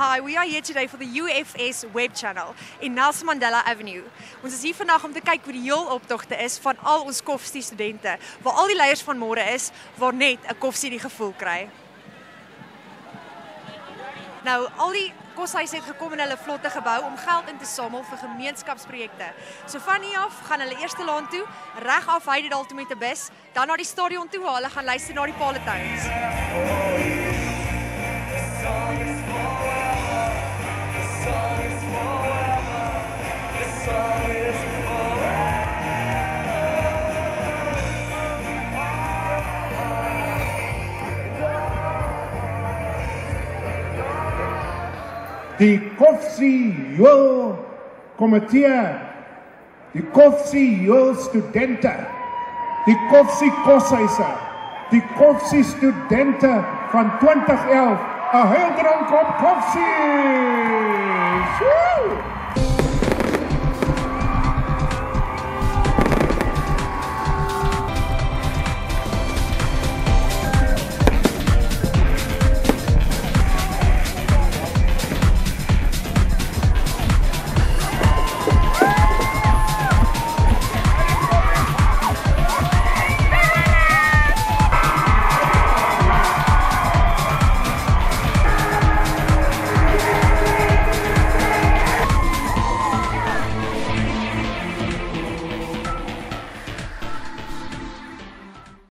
Hi, we are here today for the UFS web channel in Nelson Mandela Avenue. Ons is hier vandag om te kyk hoe die heel optogte is van al ons Koffsie studente, waar al die leiers van môre is, waar net 'n Koffsie die gevoel kry. Nou, al die koshuise het gekom in hulle vlotte gebou om geld in te samel vir gemeenskapsprojekte. So van hier af gaan hulle eers te laan toe, reg af Heidedal toe met 'n bus, dan na die stadion toe waar hulle gaan luister na die Palatowns. Die Koffsie Joel Komitee, die Koffsie Joel Studente, die Koffsie Koshuise, die Koffsie Studente van 2011, 'n heildronk op Koffsie!